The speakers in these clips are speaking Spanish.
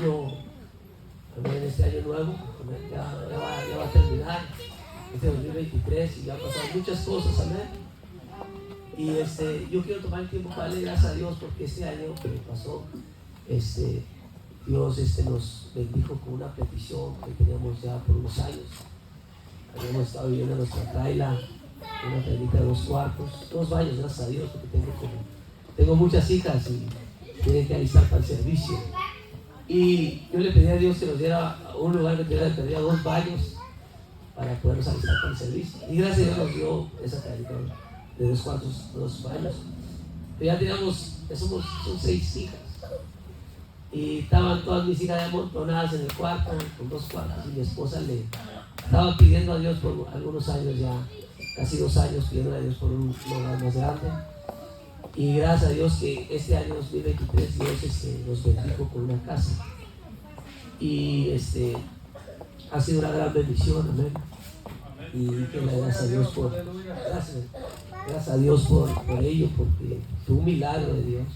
año, amén, este año nuevo, amén, ya va a terminar, este 2023, y ya han pasado muchas cosas, amén. Y yo quiero tomar el tiempo para darle gracias a Dios porque este año que pasó, Dios nos bendijo con una petición que teníamos ya por unos años. Habíamos estado viviendo en nuestra traila, una trailita de 2 cuartos, 2 baños, gracias a Dios, porque tengo muchas hijas y tienen que alistar para el servicio. Y yo le pedí a Dios que nos diera un lugar que tendría 2 baños para podernos alistar para el servicio. Y gracias a Dios nos dio esa trailita de 2 cuartos, 2 baños. Pero ya teníamos, son 6 hijas. Y estaban todas mis hijas amontonadas en el cuarto, con 2 cuartos, y mi esposa le estaba pidiendo a Dios por algunos años ya, casi 2 años, pidiendo a Dios por un lugar más grande. Y gracias a Dios que este año 2023 Dios nos bendijo con una casa. Y ha sido una gran bendición, amén. Y que le gracias a Dios gracias a Dios por ello, porque fue un milagro de Dios.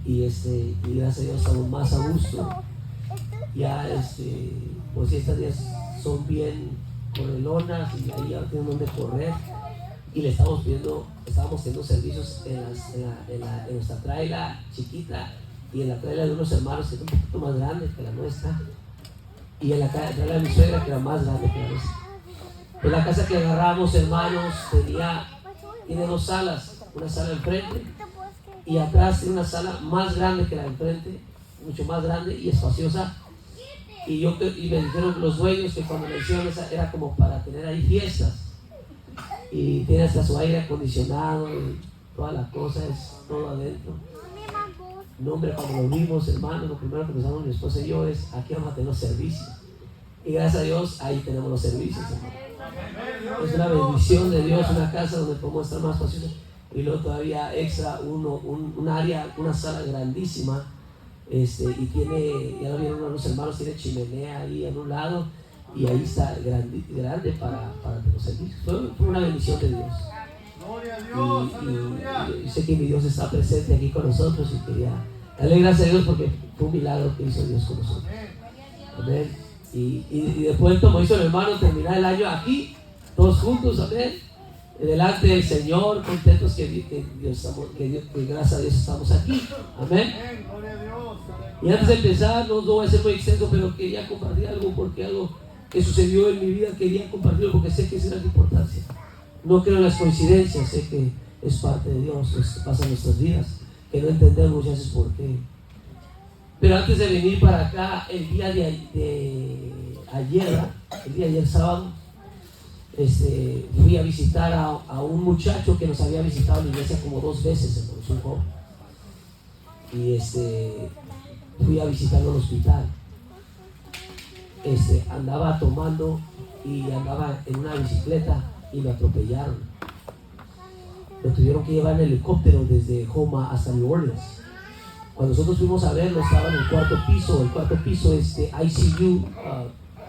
Y gracias a Dios estamos más a gusto. Ya pues estas días son bien correlonas y ahí ya tienen donde correr. Y le estábamos teniendo servicios en nuestra traila chiquita y en la traila de unos hermanos que es un poquito más grande que la nuestra, y en la traila de mi suegra que era más grande que la nuestra. En la casa que agarramos, hermanos, tiene 2 salas, una sala enfrente y atrás tiene una sala más grande que la de enfrente, mucho más grande y espaciosa. Y me dijeron los dueños que cuando le hicieron esa era como para tener ahí fiestas. Y tiene hasta su aire acondicionado y toda la cosa, es todo adentro. No, hombre, cuando lo vimos, hermano, lo primero que pensamos mi esposa y yo es: aquí vamos a tener los servicios. Y gracias a Dios, ahí tenemos los servicios, hermano. Es una bendición de Dios, una casa donde podemos estar más paciosos. Y luego todavía extra un área, una sala grandísima. Y ya lo vieron los hermanos, tiene chimenea ahí en un lado. Y ahí está grande para los servicios. Fue una bendición de Dios. Y sé que mi Dios está presente aquí con nosotros y quería darle gracias a Dios porque fue un milagro que hizo Dios con nosotros. Amén. Y después, como hizo el hermano, terminar el año aquí, todos juntos, amén, delante del Señor, contentos que gracias a Dios estamos aquí. Amén. Y antes de empezar, no voy a ser muy extenso, pero quería compartir algo porque algo que sucedió en mi vida, quería compartirlo porque sé que es de gran importancia. No creo en las coincidencias, sé que es parte de Dios, es que pasa en nuestras vidas, que no entendemos muchas veces por qué. Pero antes de venir para acá, el día de ayer sábado, fui a visitar a un muchacho que nos había visitado en la iglesia como 2 veces, hermanos, un joven. Y fui a visitarlo al hospital. Andaba tomando y andaba en una bicicleta y lo atropellaron. Lo tuvieron que llevar en helicóptero desde Houma hasta New Orleans. Cuando nosotros fuimos a verlo, estaba en el 4º piso. El 4º piso es ICU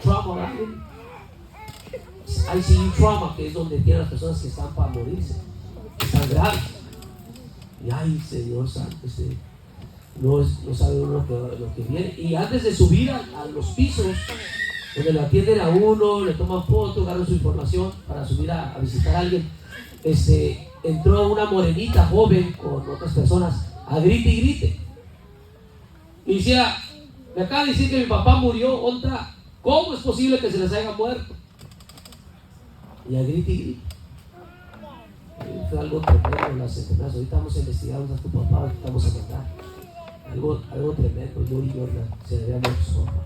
trauma, ICU trauma, que es donde tienen las personas que están para morirse, están graves. Y ay, Señor Santo, no sabe uno lo que viene. Y antes de subir a los pisos, donde lo atienden a uno, le toman fotos, agarran su información para subir a visitar a alguien, entró una morenita joven con otras personas a grite y grite. Y decía: me acaba de decir que mi papá murió, otra, ¿cómo es posible que se les haya muerto? Y a grite y grite. Fue algo tremendo las enfermedades. Ahorita vamos a investigar a tu papá, ahorita vamos a mandar. Algo tremendo. Yo y Jordan se le había muerto su papá.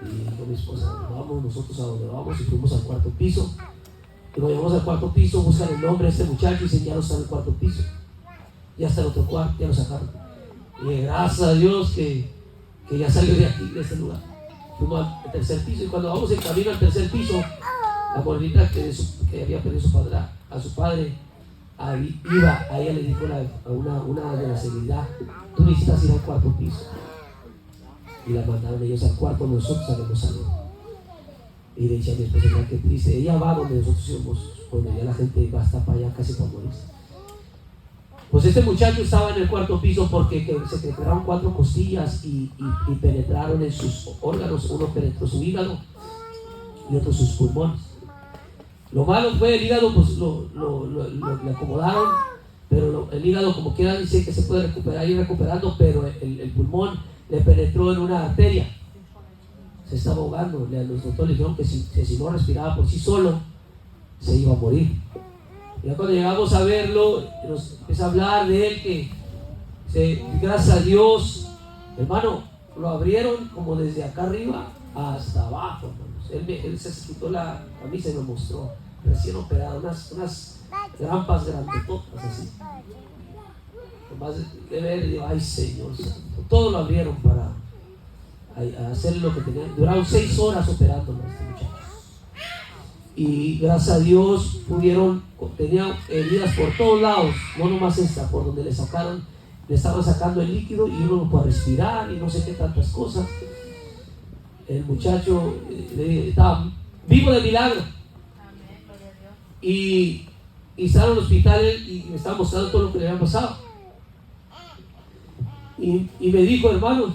Y con mi esposa vamos nosotros a donde vamos y fuimos al 4º piso. Y cuando llegamos al 4º piso, buscan el nombre de este muchacho y dicen: ya no está en el 4º piso, ya está en otro cuarto, ya lo sacaron. Y gracias a Dios que ya salió de aquí, de este lugar. Fuimos al 3º piso y cuando vamos en camino al 3º piso, la morenita que había perdido a su padre, a ella le dijo a una de la seguridad: tú necesitas ir al 4º piso. Y la mandaron ellos al cuarto, nosotros habíamos salido. Y le decía a mi esposa: mira qué triste, ella va donde nosotros íbamos, cuando ya la gente va hasta para allá casi para morirse. Pues este muchacho estaba en el cuarto piso porque se quebraron 4 costillas y penetraron en sus órganos. Uno penetró su hígado y otro sus pulmones. Lo malo fue el hígado, pues le acomodaron, pero el hígado, como quiera, dice que se puede recuperar, ir recuperando, pero el pulmón le penetró en una arteria. Se estaba ahogando. Los doctores le dijeron que si no respiraba por sí solo, se iba a morir. Ya cuando llegamos a verlo, nos empieza a hablar de él, que gracias a Dios, hermano, lo abrieron como desde acá arriba hasta abajo, hermanos. Él se quitó la camisa y me mostró, recién operado, unas trampas grandototas así. Nomás de ver, digo, ay Señor Santo, todo lo abrieron para hacer lo que tenían. Duraron 6 horas operándolo a este muchacho. Y gracias a Dios tenían heridas por todos lados, no nomás esta, por donde le estaban sacando el líquido y uno no puede respirar y no sé qué tantas cosas. El muchacho estaba vivo de milagro. Y estaba en el hospital y me estaba mostrando todo lo que le había pasado. Y me dijo, hermanos,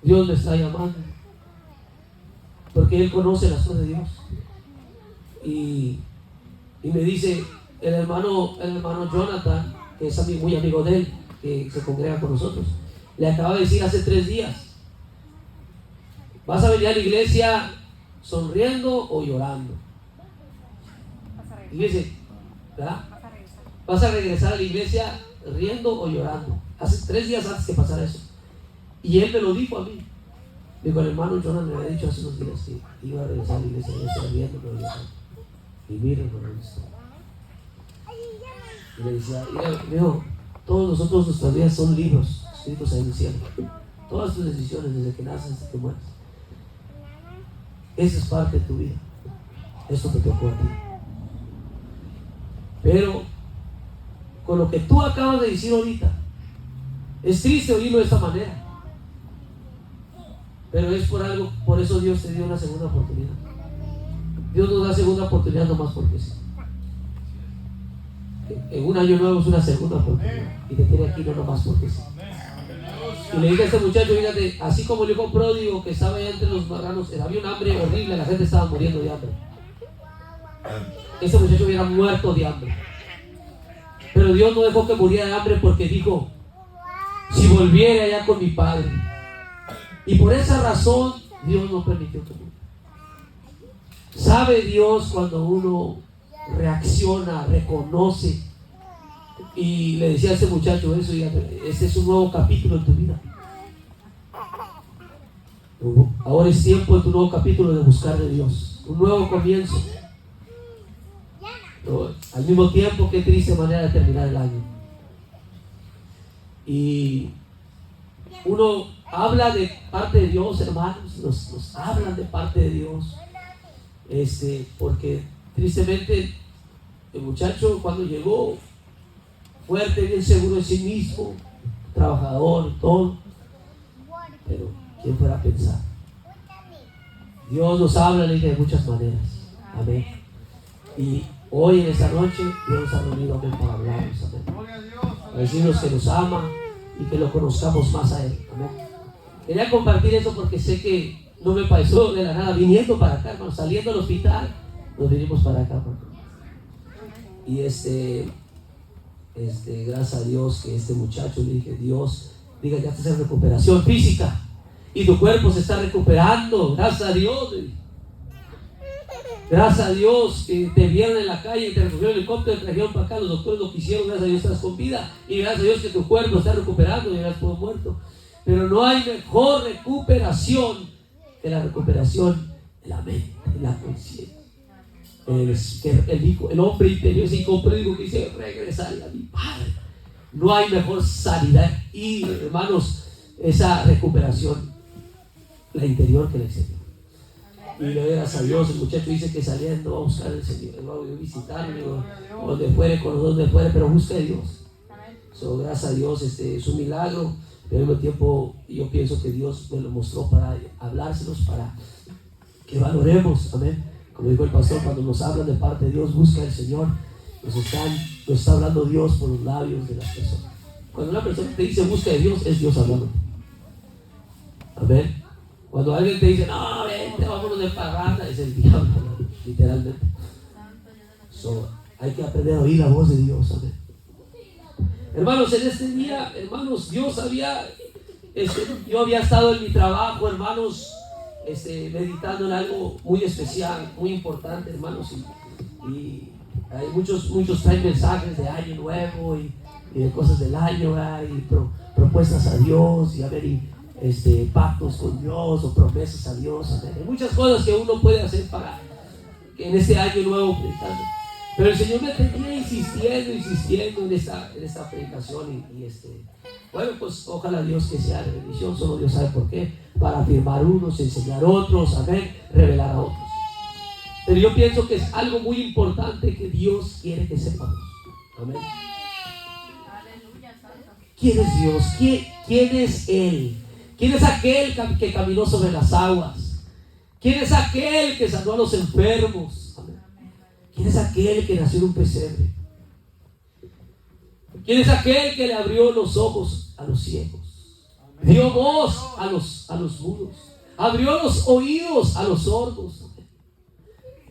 Dios me está llamando, porque Él conoce las cosas de Dios. Y me dice el hermano Jonathan, que es muy amigo de él, que se congrega con nosotros, le acaba de decir hace 3 días: ¿vas a venir a la iglesia sonriendo o llorando? Y dice, ¿verdad? ¿Vas a regresar a la iglesia riendo o llorando? Hace 3 días antes que pasara eso. Y él me lo dijo a mí. Digo, el hermano Jonathan me había dicho hace unos días que iba a regresar a la iglesia, yo estaba riendo, pero llorando. Y miren, hermano, y le decía, mijo, todos nosotros, nuestras vidas son libros escritos ahí en el cielo. Todas tus decisiones, desde que naces hasta que mueres, esa es parte de tu vida. Esto te tocó a ti. Pero con lo que tú acabas de decir ahorita, es triste oírlo de esta manera, pero es por algo. Por eso Dios te dio una segunda oportunidad. Dios nos da segunda oportunidad nomás porque sí. En un año nuevo es una segunda oportunidad y te tiene aquí no nomás porque sí. Y le dije a este muchacho, fíjate, así como el hijo pródigo que estaba allá entre los marranos, había un hambre horrible, la gente estaba muriendo de hambre. Ese muchacho hubiera muerto de hambre, pero Dios no dejó que muriera de hambre, porque dijo: si volviera allá con mi padre. Y por esa razón Dios no permitió que muriera. Sabe Dios cuando uno reacciona, reconoce. Y le decía a este muchacho eso: este es un nuevo capítulo en tu vida. Ahora es tiempo de tu nuevo capítulo de buscar de Dios, un nuevo comienzo. Pero al mismo tiempo, qué triste manera de terminar el año. Y uno habla de parte de Dios, hermanos, nos hablan de parte de Dios, porque tristemente el muchacho, cuando llegó, fuerte, bien seguro de sí mismo, trabajador, todo, pero ¿quién fuera a pensar? Dios nos habla de muchas maneras. Amén. Y hoy en esta noche Dios nos ha reunido, amén, para hablarnos, amén, para decirnos que nos ama y que lo conozcamos más a Él. Amén. Quería compartir eso porque sé que no me pasó de la nada viniendo para acá, hermano, saliendo del hospital, nos vinimos para acá, hermano. Y gracias a Dios que este muchacho, le dije, Dios, diga, ya estás en recuperación física y tu cuerpo se está recuperando, gracias a Dios. Gracias a Dios que te vieron en la calle y te recogieron el helicóptero, te trajeron para acá, los doctores lo que hicieron, gracias a Dios estás con vida, y gracias a Dios que tu cuerpo está recuperando y eras todo muerto. Pero no hay mejor recuperación que la recuperación de la mente, de la conciencia. El hombre interior, ese hijo pródigo que dice: regresarle a mi padre. No hay mejor sanidad y, hermanos, esa recuperación, la interior, que la exterior. Y le doy gracias a Dios. El muchacho dice que saliendo va a buscar al Señor, va a visitarlo donde fuere, con los donde fuere, pero busca a Dios. Gracias a Dios, es un milagro, pero al mismo tiempo yo pienso que Dios me lo mostró para hablárselos, para que valoremos, amén. Como dijo el pastor, cuando nos hablan de parte de Dios, busca al Señor Nos está hablando Dios por los labios de las personas. Cuando una persona te dice busca de Dios, es Dios hablando. Amén. Cuando alguien te dice, no, vente, vámonos de parranda, es el diablo, literalmente. Hay que aprender a oír la voz de Dios. Amén. Hermanos, en este día, hermanos, yo había estado en mi trabajo, hermanos, meditando en algo muy especial, muy importante, hermanos, y hay muchos traen mensajes de año nuevo y de cosas del año, y propuestas a Dios, y pactos con Dios o promesas a Dios. Amén. Hay muchas cosas que uno puede hacer para que en este año nuevo predicando. Pero el Señor me tenía insistiendo en esta predicación bueno, pues ojalá Dios que sea de bendición, solo Dios sabe por qué, para afirmar unos, enseñar otros, amén, revelar a otros. Pero yo pienso que es algo muy importante que Dios quiere que sepamos. Amén. ¿Quién es Dios? ¿Quién es Él? ¿Quién es aquel que caminó sobre las aguas? ¿Quién es aquel que sanó a los enfermos? Amén. ¿Quién es aquel que nació en un pesebre? ¿Quién es aquel que le abrió los ojos a los ciegos? Dio voz a los mudos. Abrió los oídos a los sordos.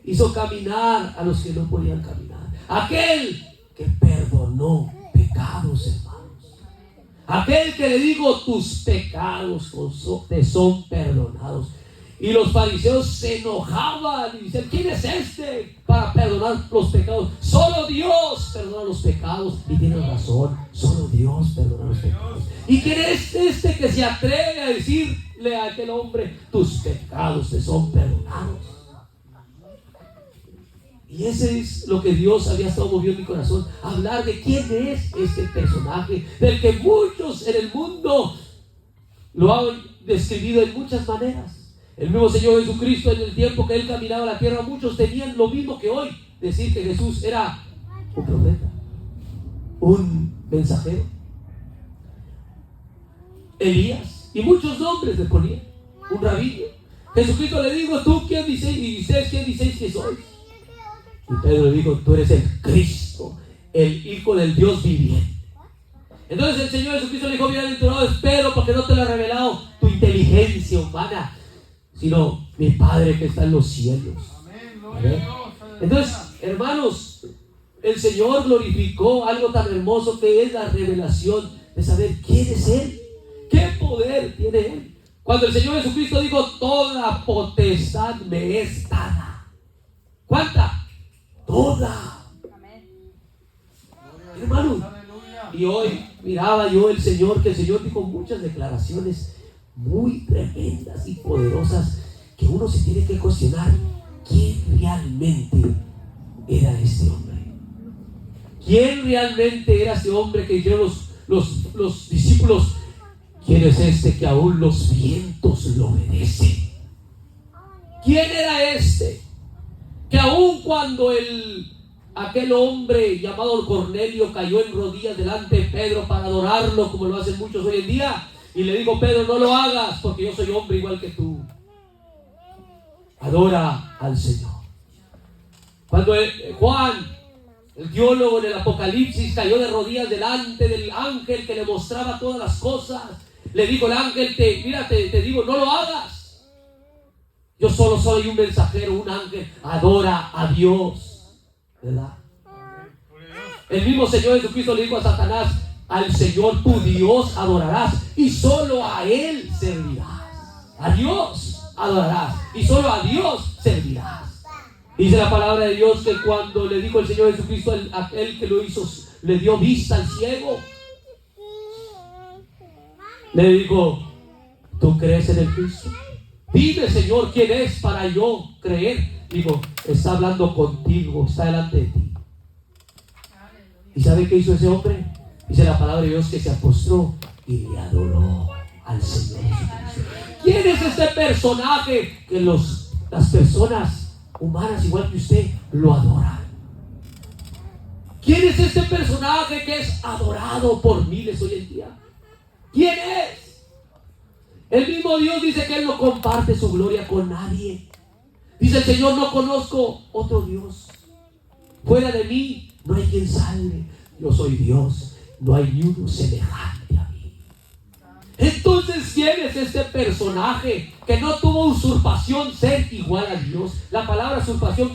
Hizo caminar a los que no podían caminar. Aquel que perdonó pecados, hermanos. Aquel que le dijo, tus pecados te son perdonados. Y los fariseos se enojaban y decían, ¿quién es este para perdonar los pecados? Solo Dios perdona los pecados. Y tienen razón, solo Dios perdona los pecados. ¿Y quién es este que se atreve a decirle a aquel hombre, tus pecados te son perdonados? Y ese es lo que Dios había estado moviendo en mi corazón, hablar de quién es este personaje, del que muchos en el mundo lo han describido en muchas maneras. El mismo Señor Jesucristo, en el tiempo que Él caminaba la tierra, muchos tenían lo mismo que hoy, decir que Jesús era un profeta, un mensajero, Elías, y muchos nombres le ponían, un rabino. Jesucristo le dijo, ¿tú quién dices? Y ustedes, ¿quién dices que sois? Y Pedro le dijo, tú eres el Cristo, el Hijo del Dios viviente. Entonces el Señor Jesucristo le dijo, bienaventurado es Pedro, porque no te lo ha revelado tu inteligencia humana, sino mi Padre que está en los cielos. Amén. Entonces, hermanos, el Señor glorificó algo tan hermoso que es la revelación de saber quién es Él, qué poder tiene Él. Cuando el Señor Jesucristo dijo, toda potestad me es dada. ¿Cuánta? Toda. Hermanos, y hoy miraba yo el Señor, que el Señor dijo muchas declaraciones muy tremendas y poderosas, que uno se tiene que cuestionar quién realmente era este hombre. ¿Quién realmente era ese hombre que dijeron los discípulos? ¿Quién es este que aún los vientos lo obedecen? ¿Quién era este que aún cuando aquel hombre llamado Cornelio cayó en rodillas delante de Pedro para adorarlo, como lo hacen muchos hoy en día, y le dijo, Pedro, no lo hagas porque yo soy hombre igual que tú? Adora al Señor. Cuando Juan, el teólogo en el Apocalipsis, cayó de rodillas delante del ángel que le mostraba todas las cosas, le dijo el ángel, te digo, no lo hagas. Yo solo soy un mensajero, un ángel. Adora a Dios, ¿verdad? El mismo Señor Jesucristo le dijo a Satanás, al Señor tu Dios adorarás y solo a Él servirás. A Dios adorarás y solo a Dios servirás. Dice la palabra de Dios que cuando le dijo el Señor Jesucristo a aquel que lo hizo, le dio vista al ciego, le dijo, ¿tú crees en el Cristo? Dime, Señor, ¿quién es para yo creer? Digo, está hablando contigo, está delante de ti. ¿Y sabe qué hizo ese hombre? Dice la palabra de Dios que se postró y le adoró al Señor Jesucristo. ¿Quién es este personaje que las personas humanas igual que usted lo adoran? ¿Quién es este personaje que es adorado por miles hoy en día? ¿Quién es? El mismo Dios dice que Él no comparte su gloria con nadie. Dice el Señor, no conozco otro Dios. Fuera de mí no hay quien salve. Yo soy Dios, no hay ni uno semejante a mí. Entonces, ¿quién es este personaje que no tuvo usurpación ser igual a Dios? La palabra usurpación,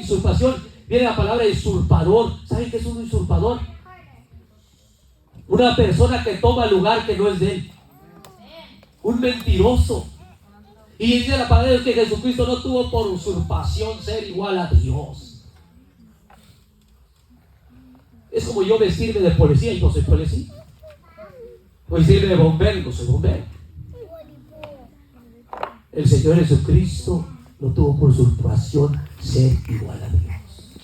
usurpación viene de la palabra usurpador. ¿Saben qué es un usurpador? Una persona que toma lugar que no es de él. Un mentiroso. Y dice la palabra de Dios que Jesucristo no tuvo por usurpación ser igual a Dios. Es como yo vestirme de policía y no soy policía. O vestirme de bombero y no soy bombero. El Señor Jesucristo no tuvo por usurpación ser igual a Dios.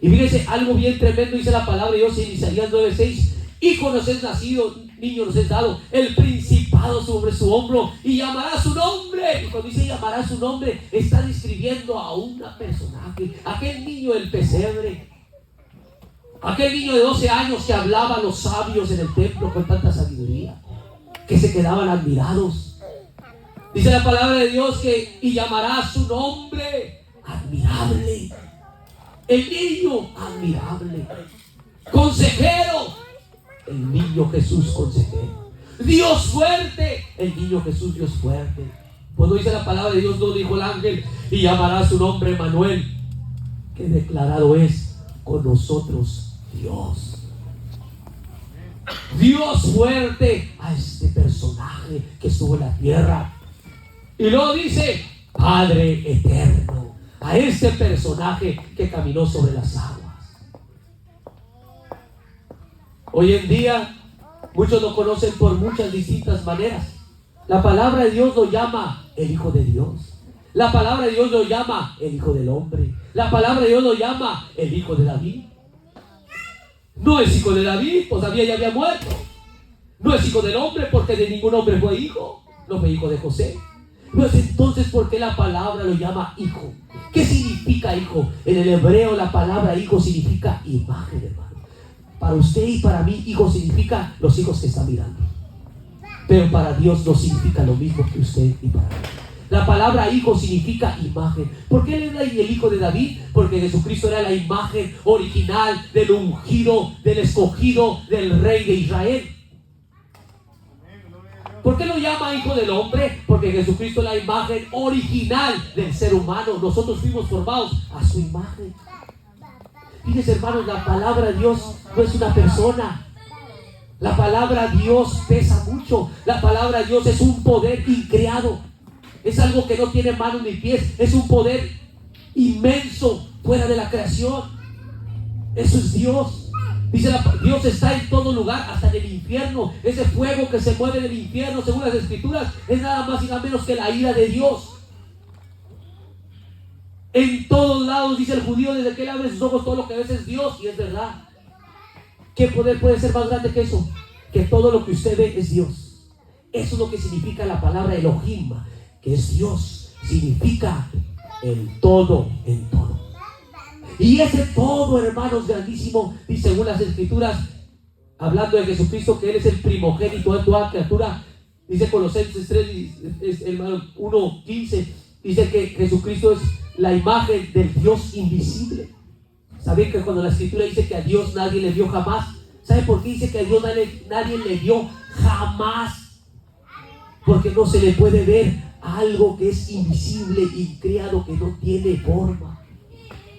Y fíjense, algo bien tremendo dice la palabra de Dios en Isaías 9:6. Hijo nos es nacido, niño nos es dado, el principado sobre su hombro y llamará su nombre. Y cuando dice llamará su nombre, está describiendo a una personaje, aquel niño del pesebre, aquel niño de 12 años que hablaba a los sabios en el templo con tanta sabiduría, que se quedaban admirados. Dice la palabra de Dios que y llamará su nombre admirable. El niño admirable, consejero, el niño Jesús consejero, Dios fuerte, el niño Jesús Dios fuerte. Cuando dice la palabra de Dios, no dijo el ángel, y llamará su nombre Emmanuel, que declarado es con nosotros Dios. Dios fuerte a este personaje que estuvo en la tierra. Y luego dice Padre eterno a este personaje que caminó sobre las aguas. Hoy en día muchos lo conocen por muchas distintas maneras. La palabra de Dios lo llama el Hijo de Dios. La palabra de Dios lo llama el Hijo del Hombre. La palabra de Dios lo llama el Hijo de David. No es hijo de David, pues David ya había muerto. No es hijo del hombre, porque de ningún hombre fue hijo. No fue hijo de José. No es entonces porque la palabra lo llama hijo. ¿Qué significa hijo? En el hebreo la palabra hijo significa imagen, hermano. Para usted y para mí, hijo significa los hijos que está mirando. Pero para Dios no significa lo mismo que usted y para mí. La palabra hijo significa imagen. ¿Por qué él era el hijo de David? Porque Jesucristo era la imagen original del ungido, del escogido, del rey de Israel. ¿Por qué lo llama hijo del hombre? Porque Jesucristo es la imagen original del ser humano. Nosotros fuimos formados a su imagen. Fíjense, hermanos, la palabra de Dios no es una persona. La palabra Dios pesa mucho. La palabra de Dios es un poder increado. Es algo que no tiene manos ni pies. Es un poder inmenso fuera de la creación. Eso es Dios. Dice Dios está en todo lugar, hasta en el infierno. Ese fuego que se mueve del infierno, según las escrituras, es nada más y nada menos que la ira de Dios. En todos lados, dice el judío, desde que él abre sus ojos, todo lo que ves es Dios, y es verdad. ¿Qué poder puede ser más grande que eso? Que todo lo que usted ve es Dios. Eso es lo que significa la palabra Elohim, que es Dios. Significa el todo en todo. Y ese todo, hermanos, grandísimo, y según las escrituras, hablando de Jesucristo, que Él es el primogénito de toda criatura, dice Colosenses 1:15, dice que Jesucristo es la imagen del Dios invisible. ¿Saben que cuando la escritura dice que a Dios nadie le vio jamás? ¿Sabe por qué dice que a Dios nadie le vio jamás? Porque no se le puede ver algo que es invisible, increado, que no tiene forma,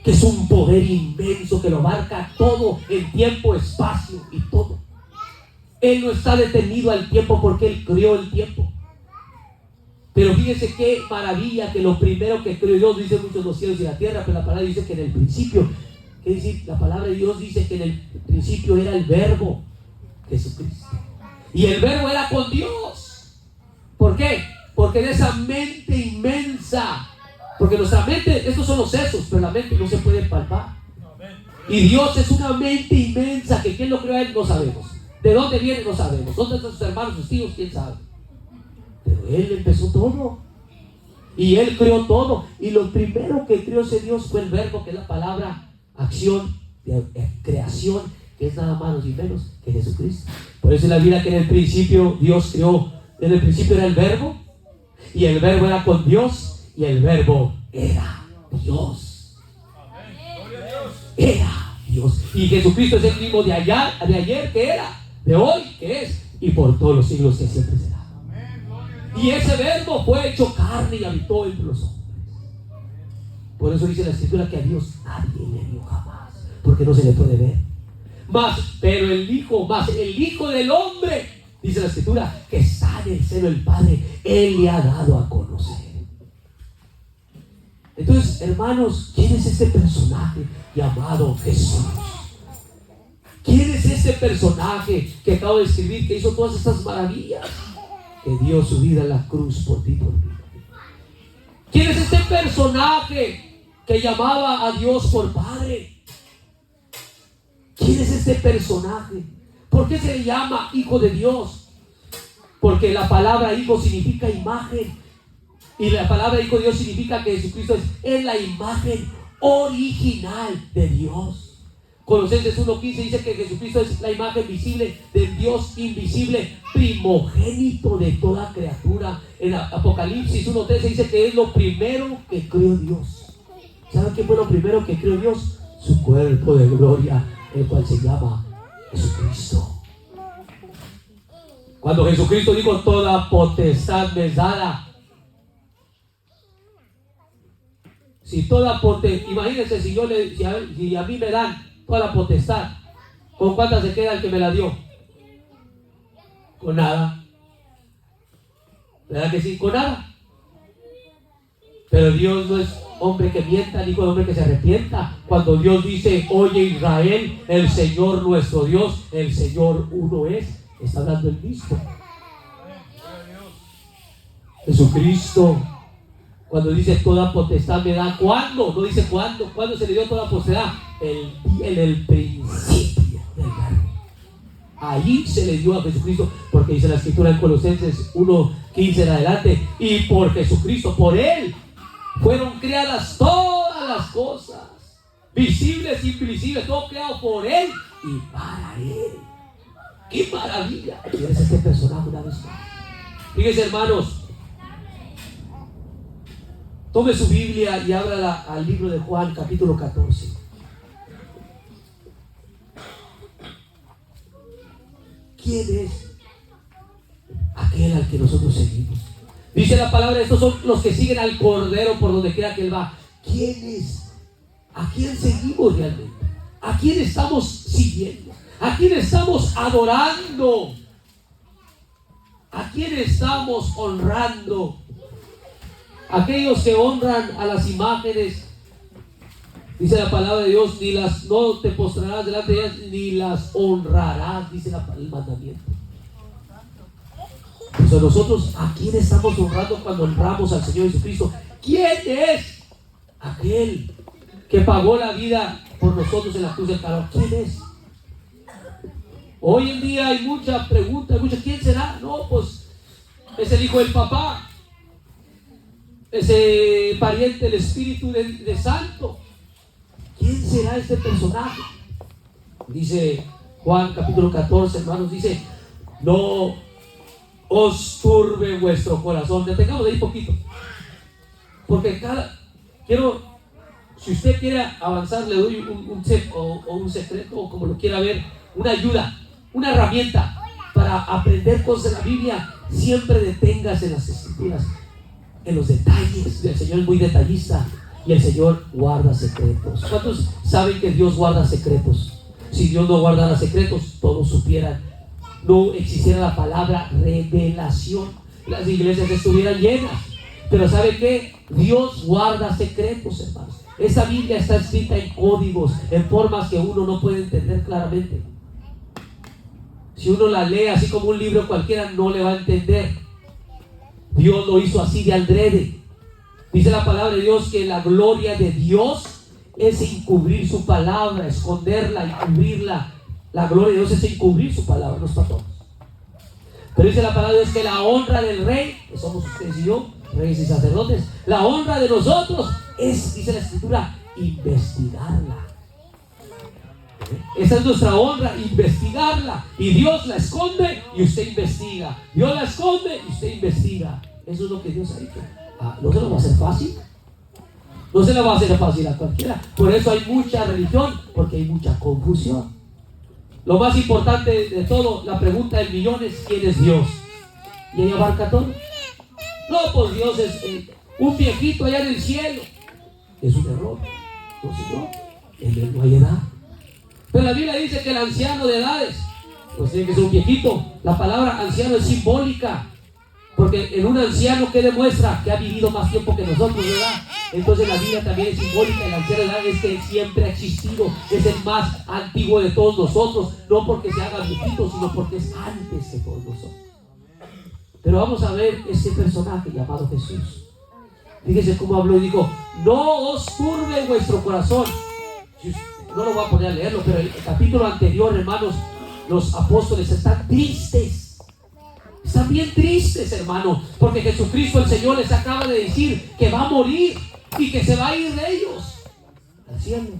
que es un poder inmenso que lo abarca todo en tiempo, espacio y todo. Él no está detenido al tiempo porque Él creó el tiempo. Pero fíjense qué maravilla, que lo primero que creó Dios, dice muchos los cielos y la tierra, pero la palabra dice que en el principio, ¿qué dice? La palabra de Dios dice que en el principio era el verbo, Jesucristo. Y el verbo era con Dios. ¿Por qué? Porque de esa mente inmensa, porque nuestra mente, estos son los sesos, pero la mente no se puede palpar. Y Dios es una mente inmensa, que quién lo creó a Él no sabemos. De dónde viene no sabemos. ¿Dónde están sus hermanos, sus tíos? ¿Quién sabe? Pero Él empezó todo. Y Él creó todo. Y lo primero que creó ese Dios fue el verbo, que es la palabra acción, creación, que es nada más ni menos que Jesucristo. Por eso en la Biblia que en el principio Dios creó, en el principio era el verbo, y el verbo era con Dios, y el verbo era Dios. Era Dios. Y Jesucristo es el mismo de ayer que era, de hoy que es, y por todos los siglos que siempre será. Y ese verbo fue hecho carne y habitó entre los hombres. Por eso dice la Escritura que a Dios nadie le vio jamás, porque no se le puede ver. Pero el Hijo del Hombre, dice la Escritura, que está en el seno del Padre, Él le ha dado a conocer. Entonces, hermanos, ¿quién es este personaje llamado Jesús? ¿Quién es este personaje que acabo de escribir, que hizo todas estas maravillas? Que dio su vida en la cruz por ti, por mí. ¿Quién es este personaje que llamaba a Dios por Padre? ¿Quién es este personaje? ¿Por qué se le llama Hijo de Dios? Porque la palabra hijo significa imagen. Y la palabra Hijo de Dios significa que Jesucristo es la imagen original de Dios. Colosenses 1:15 dice que Jesucristo es la imagen visible del Dios invisible, primogénito de toda criatura. En Apocalipsis 1:13 dice que es lo primero que creó Dios. ¿Saben qué fue lo primero que creó Dios? Su cuerpo de gloria, el cual se llama Jesucristo. Cuando Jesucristo dijo: toda potestad me es dada. Si toda potestad, imagínense si a mí me dan toda la potestad, ¿con cuántas se queda el que me la dio? Con nada. ¿Verdad que sí? Con nada. Pero Dios no es hombre que mienta, ni hijo de hombre que se arrepienta. Cuando Dios dice: oye Israel, el Señor nuestro Dios, el Señor uno es, está hablando el mismo. Jesucristo, cuando dice toda potestad me da, ¿cuándo? No dice cuándo. ¿Cuándo se le dio toda potestad? En el principio del verbo. Ahí se le dio a Jesucristo, porque dice la Escritura en Colosenses 1:15 en adelante: y por Jesucristo, por Él, fueron creadas todas las cosas, visibles e invisibles, todo creado por Él y para Él. ¡Qué maravilla! ¿Quién es este personaje una vez más? Fíjense, hermanos, tome su Biblia y ábrala al libro de Juan, capítulo 14. ¿Quién es aquel al que nosotros seguimos? Dice la palabra: estos son los que siguen al Cordero por donde quiera que Él va. ¿Quién es? ¿A quién seguimos realmente? ¿A quién estamos siguiendo? ¿A quién estamos adorando? ¿A quién estamos honrando? Aquellos que honran a las imágenes, dice la palabra de Dios, no te postrarás delante de ellas, ni las honrarás, dice el mandamiento. Entonces nosotros, ¿a quién estamos honrando cuando honramos al Señor Jesucristo? ¿Quién es aquel que pagó la vida por nosotros en la cruz del Calvario? ¿Quién es? Hoy en día hay mucha pregunta, ¿quién será? No, pues es el hijo del papá, ese pariente del Espíritu de Santo. ¿Quién será este personaje? Dice Juan capítulo 14, hermanos, dice: no os turbe vuestro corazón. Detengamos ahí poquito, porque si usted quiere avanzar, le doy un secreto, o como lo quiera ver, una ayuda, una herramienta para aprender cosas de la Biblia. Siempre deténgase en las Escrituras, en los detalles. El Señor es muy detallista y el Señor guarda secretos. ¿Cuántos saben que Dios guarda secretos? Si Dios no guardara secretos, todos supieran. No existiera la palabra revelación, las iglesias estuvieran llenas. Pero ¿sabe qué? Dios guarda secretos, hermanos. Esta Biblia está escrita en códigos, en formas que uno no puede entender claramente. Si uno la lee así como un libro cualquiera, no le va a entender. Dios lo hizo así de adrede. Dice la palabra de Dios que la gloria de Dios es encubrir su palabra, esconderla, encubrirla. La gloria de Dios es encubrir su palabra, no es para todos. Pero dice la palabra de Dios que la honra del rey, que somos ustedes y yo, reyes y sacerdotes, la honra de nosotros es, dice la Escritura, investigarla. Esa es nuestra honra, investigarla. Y Dios la esconde y usted investiga. Dios la esconde y usted investiga. Eso es lo que Dios ha dicho. ¿No se lo va a hacer fácil? No se la va a hacer fácil a cualquiera. Por eso hay mucha religión, porque hay mucha confusión. Lo más importante de todo, la pregunta del millón es: ¿quién es Dios? Y ahí abarca todo. No, pues Dios es un viejito allá en el cielo. Es un error. No, señor, en él no hay edad. Pero la Biblia dice que el anciano de edades, pues tiene que ser un viejito. La palabra anciano es simbólica, porque en un anciano, ¿qué demuestra? Que ha vivido más tiempo que nosotros, ¿verdad? Entonces la Biblia también es simbólica. El anciano de edad es que siempre ha existido, es el más antiguo de todos nosotros, no porque se haga viejito, sino porque es antes que todos nosotros. Pero vamos a ver este personaje llamado Jesús. Fíjese cómo habló y dijo: no os turbe vuestro corazón. No lo voy a poner a leerlo, pero el capítulo anterior, hermanos, los apóstoles están tristes. Están bien tristes, hermano, porque Jesucristo el Señor les acaba de decir que va a morir y que se va a ir de ellos al cielo.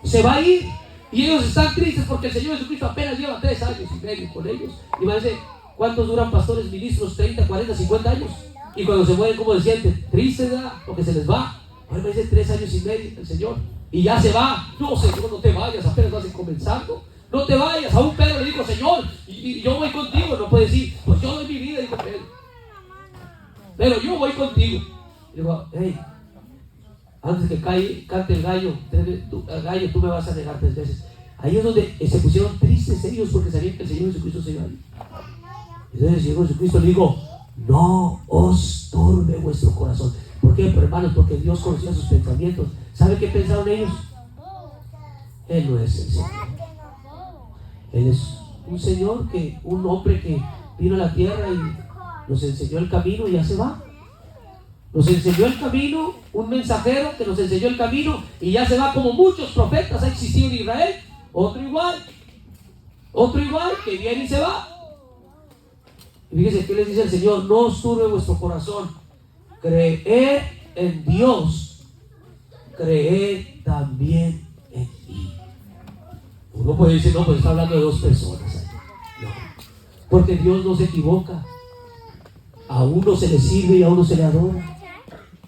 Se va a ir. Y ellos están tristes porque el Señor Jesucristo apenas lleva 3 años y medio con ellos. Y me dice: ¿cuántos duran pastores, ministros? 30, 40, 50 años. Y cuando se mueren, ¿cómo se sienten? Tristes, ¿verdad? Porque se les va. Ahora me dice 3 años y medio el Señor. Y ya se va. No, Señor, no te vayas, apenas vas comenzando. No te vayas. A un Pedro le dijo: Señor, y yo voy contigo. No puede decir: pues yo doy mi vida, dijo Pedro. Pero yo voy contigo. Y digo: hey, antes que cante el gallo, tú me vas a negar 3 veces. Ahí es donde se pusieron tristes ellos, porque sabían que el Señor Jesucristo se iba a ir. Entonces el Señor Jesucristo le dijo: no os turbe vuestro corazón. ¿Por qué, hermanos? Porque Dios conocía sus pensamientos. ¿Sabe qué pensaron ellos? Él no es el Señor. Él es un hombre que vino a la tierra y nos enseñó el camino y ya se va. Nos enseñó el camino, un mensajero que nos enseñó el camino y ya se va, como muchos profetas ha existido en Israel. Otro igual, que viene y se va. Y fíjense que les dice el Señor: no os turbe vuestro corazón. Creed en Dios, creed también en mí. Uno puede decir: no, pues está hablando de 2 personas. No, porque Dios no se equivoca. A uno se le sirve y a uno se le adora.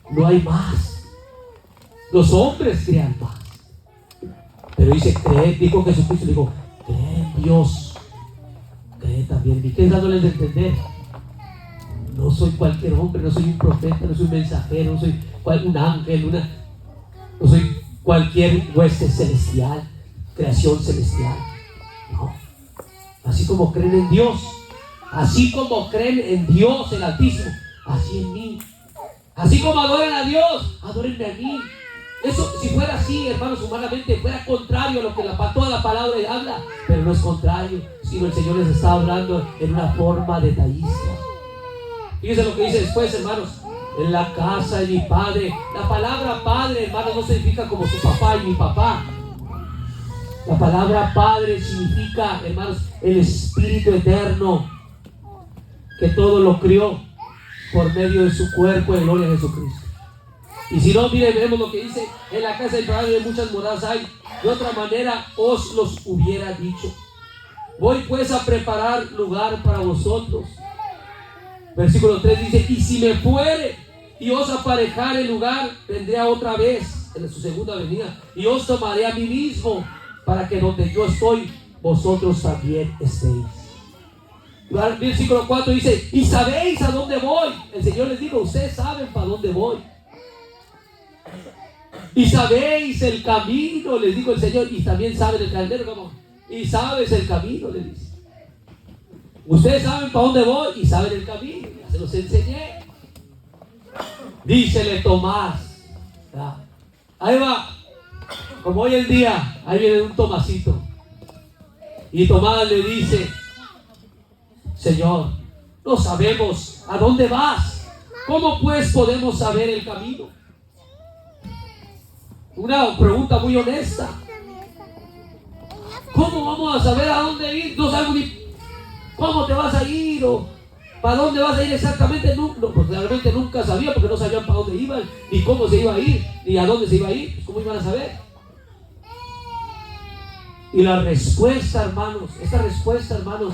No hay más. Los hombres crean más. Pero dice: creed, dijo Jesucristo, dijo: creed en Dios, creed también en mí. ¿Qué es dándoles de entender? No soy cualquier hombre, no soy un profeta, no soy un mensajero, no soy un ángel, no soy cualquier hueste celestial, creación celestial. No. Así como creen en Dios, así como creen en Dios el Altísimo, así en mí. Así como adoran a Dios, adórenme a mí. Eso, si fuera así, hermanos, humanamente, fuera contrario a lo que toda la palabra habla. Pero no es contrario, sino el Señor les está hablando en una forma detallista. Fíjense lo que dice después, hermanos: en la casa de mi Padre. La palabra Padre, hermanos, no significa como su papá y mi papá. La palabra Padre significa, hermanos, el Espíritu Eterno, que todo lo crió por medio de su cuerpo en gloria a Jesucristo. Y si no, miren, vemos lo que dice: en la casa del Padre muchas moradas hay, de otra manera os los hubiera dicho. Voy pues a preparar lugar para vosotros. Versículo 3 dice: y si me fuere y os aparejare el lugar, vendré otra vez en su segunda venida y os tomaré a mí mismo, para que donde yo estoy, vosotros también estéis. Versículo 4 dice: y sabéis a dónde voy. El Señor les dijo: ustedes saben para dónde voy. Y sabéis el camino, les dijo el Señor. Y también saben el camino. ¿Cómo? Y sabes el camino, le dice. Ustedes saben para dónde voy y saben el camino. Ya se los enseñé. Dícele Tomás. ¿Verdad? Ahí va. Como hoy en día, ahí viene un Tomasito. Y Tomás le dice: Señor, no sabemos a dónde vas. ¿Cómo pues podemos saber el camino? Una pregunta muy honesta. ¿Cómo vamos a saber a dónde ir? No sabemos ni cómo te vas a ir o para dónde vas a ir exactamente. No, pues realmente nunca sabía, porque no sabían para dónde iban, ni cómo se iba a ir, ni a dónde se iba a ir. Pues ¿cómo iban a saber? Y la respuesta, hermanos,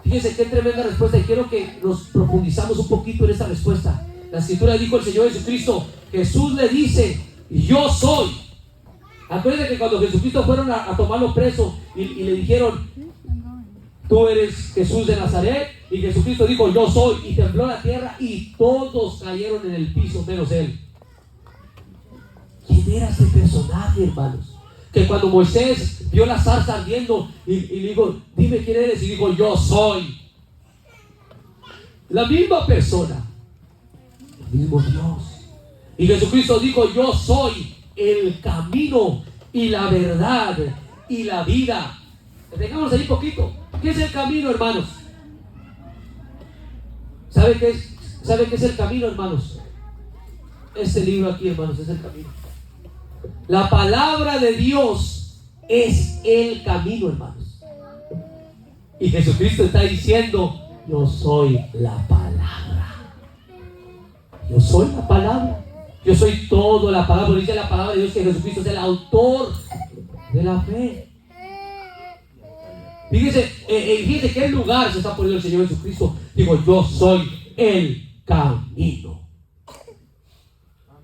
fíjense qué tremenda respuesta, y quiero que nos profundizamos un poquito en esta respuesta. La escritura dijo el Señor Jesucristo, Jesús le dice, yo soy. Acuérdense que cuando Jesucristo fueron a tomarlo preso y le dijeron, tú eres Jesús de Nazaret, y Jesucristo dijo, yo soy, y tembló la tierra y todos cayeron en el piso menos él. ¿Quién era ese personaje, hermanos? Que cuando Moisés vio la zarza ardiendo y le dijo, dime quién eres, y dijo, yo soy. La misma persona, el mismo Dios. Y Jesucristo dijo, yo soy el camino y la verdad y la vida. Dejamos ahí poquito. ¿Qué es el camino, hermanos? ¿Sabe qué es el camino, hermanos? Este libro aquí, hermanos, es el camino. La palabra de Dios es el camino, hermanos. Y Jesucristo está diciendo, yo soy la palabra. Yo soy la palabra. Yo soy todo la palabra. Dice la palabra de Dios que Jesucristo es el autor de la fe. Fíjese qué lugar se está poniendo el Señor Jesucristo. Digo, yo soy el camino.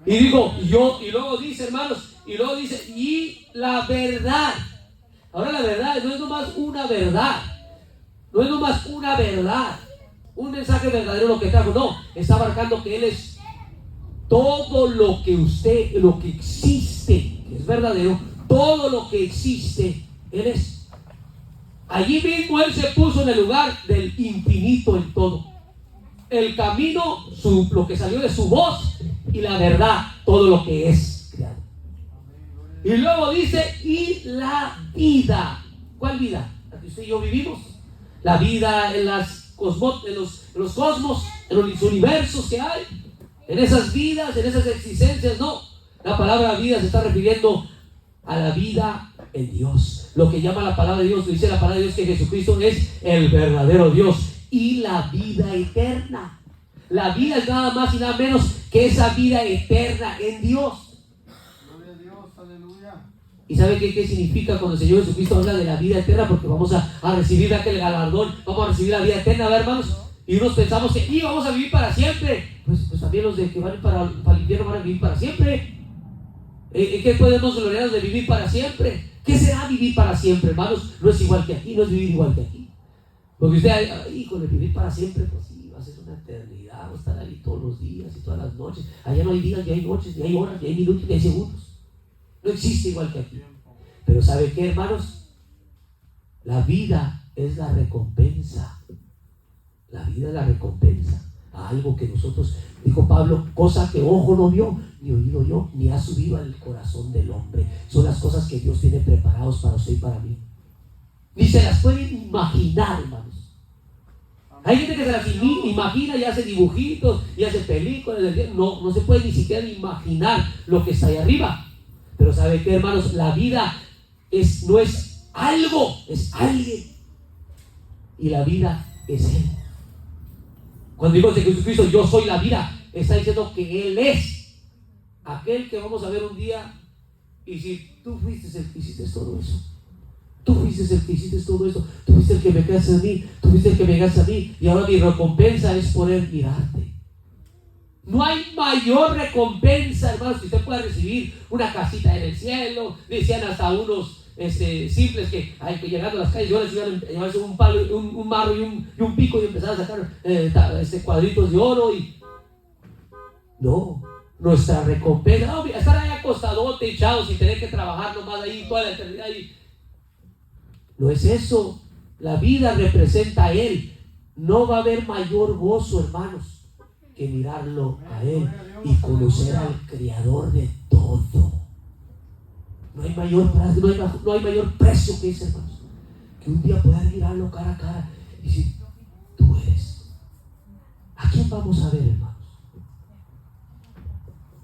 Y digo, yo, y luego dice, hermanos, y la verdad. Ahora la verdad no es nomás una verdad. No es nomás una verdad. Un mensaje verdadero lo que trajo. No, está abarcando que Él es todo lo que existe, que es verdadero. Todo lo que existe, Él es. Allí mismo Él se puso en el lugar del infinito en todo. El camino, lo que salió de su voz, y la verdad, todo lo que es creado. Y luego dice, y la vida. ¿Cuál vida? La que usted y yo vivimos. La vida en los cosmos, en los universos que hay. En esas vidas, en esas existencias, no. La palabra vida se está refiriendo a la vida en Dios. Lo que llama la palabra de Dios, dice la palabra de Dios que Jesucristo es el verdadero Dios y la vida eterna. La vida es nada más y nada menos que esa vida eterna en Dios. Gloria a Dios, aleluya. ¿Y sabe qué significa cuando el Señor Jesucristo habla de la vida eterna? Porque vamos a recibir aquel galardón, vamos a recibir la vida eterna, ¿verdad, hermanos? Y unos pensamos que vamos a vivir para siempre. Pues también los de que van para el infierno van a vivir para siempre. ¿Qué podemos gloriarnos de vivir para siempre? ¿Qué será vivir para siempre, hermanos? No es igual que aquí, no es vivir igual que aquí. Porque usted, híjole, vivir para siempre, pues sí, va a ser una eternidad, va a estar ahí todos los días y todas las noches. Allá no hay días, ni hay noches, ni hay horas, ni hay minutos, ni hay segundos. No existe igual que aquí. Pero ¿sabe qué, hermanos? La vida es la recompensa. La vida es la recompensa a algo que nosotros, dijo Pablo, cosa que ojo no vio, ni oído yo, ni ha subido al corazón del hombre. Son las cosas que Dios tiene preparados para usted y para mí. Ni se las pueden imaginar, hermanos. Hay gente que se las imagina y hace dibujitos y hace películas. No se puede ni siquiera imaginar lo que está ahí arriba. Pero ¿sabe qué, hermanos? La vida no es algo, es alguien. Y la vida es Él. Cuando digo de Jesucristo, yo soy la vida, está diciendo que Él es aquel que vamos a ver un día. Y si tú fuiste el que hiciste todo eso, tú fuiste el que hiciste todo eso, tú fuiste el que me creaste a mí, tú fuiste el que me creaste a mí, y ahora mi recompensa es poder mirarte. No hay mayor recompensa, hermanos, que usted pueda recibir una casita en el cielo. Decían hasta unos simples que llegando a las calles, yo les iban a llevarse un palo, un marro y un pico y empezar a sacar cuadritos de oro. No, nuestra recompensa, no, estar ahí acostadote, echados sin tener que trabajar nomás ahí toda la eternidad. No es eso. La vida representa a Él. No va a haber mayor gozo, hermanos, que mirarlo a Él y conocer al Creador de todo. No hay mayor precio que ese, hermanos, que un día poder mirarlo cara a cara y decir, tú eres. ¿A quién vamos a ver, hermanos?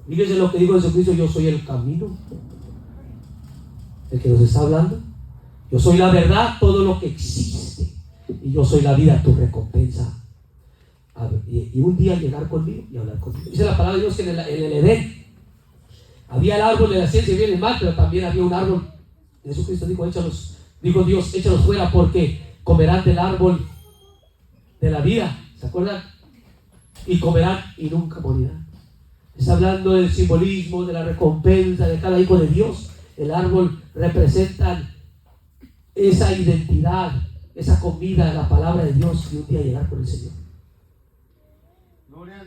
Fíjense lo que dijo Jesucristo: yo soy el camino, el que nos está hablando. Yo soy la verdad, todo lo que existe, y yo soy la vida, tu recompensa. Y un día llegar conmigo y hablar conmigo. Dice la palabra de Dios que en el Edén había el árbol de la ciencia y bien y mal, pero también había un árbol. Jesucristo dijo Dios, échalos fuera porque comerán del árbol de la vida. ¿Se acuerdan? y comerán y nunca morirán. Está hablando del simbolismo, de la recompensa de cada hijo de Dios. El árbol representa esa identidad, esa comida de la palabra de Dios y un día llegar con el Señor.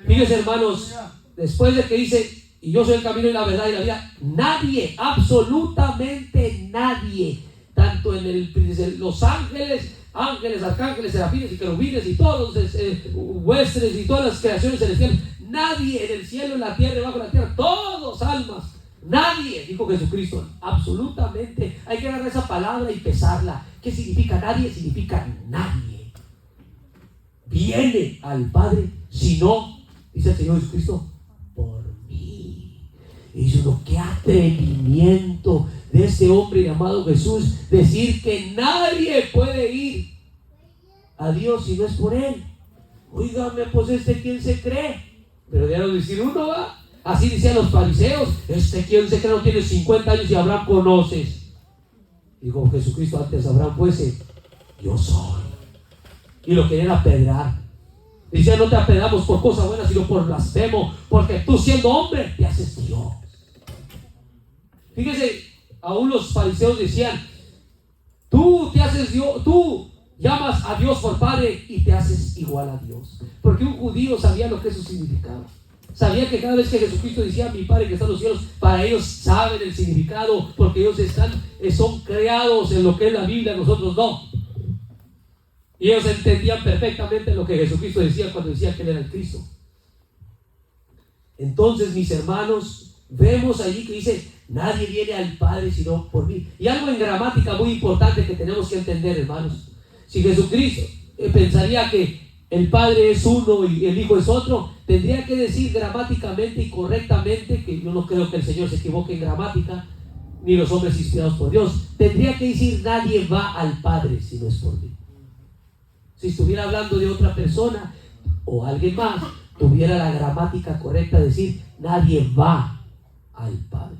Fíjense, hermanos, después de que dice, y yo soy el camino y la verdad y la vida, nadie, absolutamente nadie, tanto en los ángeles, arcángeles, serafines y querubines y todos los huestes y todas las creaciones celestiales, nadie en el cielo, en la tierra, debajo de la tierra, todos almas, nadie, dijo Jesucristo, absolutamente. Hay que agarrar esa palabra y pesarla. ¿Qué significa nadie? Significa nadie viene al Padre si no, dice el Señor Jesucristo, por mí. Y dice uno, qué atrevimiento de este hombre llamado Jesús decir que nadie puede ir a Dios si no es por él. Óigame, pues ¿quién se cree? Pero ya no decir uno, va. Así decían los fariseos, ¿quién se cree? No tiene 50 años y Abraham conoces. Dijo Jesucristo antes de Abraham fuese, yo soy. Y lo querían apedrear. Dice, no te apedreamos por cosas buenas, sino por blasfemo, porque tú siendo hombre te haces Dios. Fíjese, aún los fariseos decían, tú te haces Dios, tú llamas a Dios por Padre y te haces igual a Dios. Porque un judío sabía lo que eso significaba. Sabía que cada vez que Jesucristo decía mi Padre que está en los cielos, para ellos saben el significado, porque ellos son creados en lo que es la Biblia, nosotros no. Y ellos entendían perfectamente lo que Jesucristo decía cuando decía que Él era el Cristo. Entonces, mis hermanos, vemos allí que dice, nadie viene al Padre sino por mí. Y algo en gramática muy importante que tenemos que entender, hermanos. Si Jesucristo pensaría que el Padre es uno y el Hijo es otro, tendría que decir gramáticamente y correctamente, que yo no creo que el Señor se equivoque en gramática, ni los hombres inspirados por Dios. Tendría que decir, nadie va al Padre si no es por mí. Si estuviera hablando de otra persona o alguien más, tuviera la gramática correcta de decir, nadie va al Padre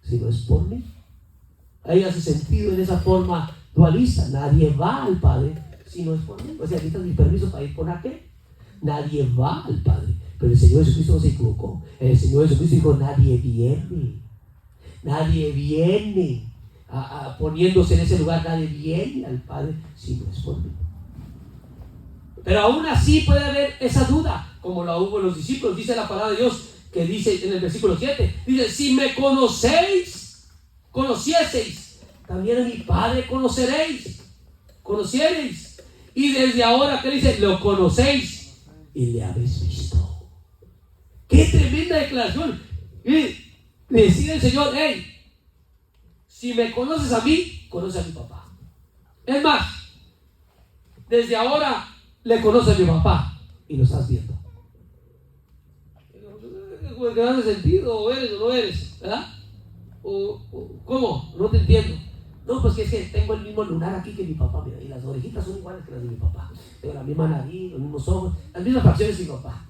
si no es por mí. Ahí hace sentido en esa forma dualista. Nadie va al Padre si no es por mí. O sea, necesitas mi permiso para ir por aquel. Nadie va al Padre. Pero el Señor Jesucristo no se equivocó. El Señor Jesucristo dijo, nadie viene. Nadie viene. Poniéndose en ese lugar, nadie viene al Padre si no es por mí. Pero aún así puede haber esa duda, como la hubo en los discípulos. Dice la palabra de Dios, que dice en el versículo 7, dice, si me conocieseis, también a mi Padre conociereis. Y desde ahora, ¿qué dice? Lo conocéis y le habéis visto. ¡Qué tremenda declaración! Y decide el Señor, hey, si me conoces a mí, conoces a mi papá. Es más, desde ahora le conoces a mi papá y lo estás viendo. ¿Qué hace sentido? ¿O eres o no eres? ¿Verdad? ¿Cómo? No te entiendo. No, pues que es que tengo el mismo lunar aquí que mi papá, mira, y las orejitas son iguales que las de mi papá. Tengo la misma nariz, los mismos ojos, las mismas facciones que mi papá.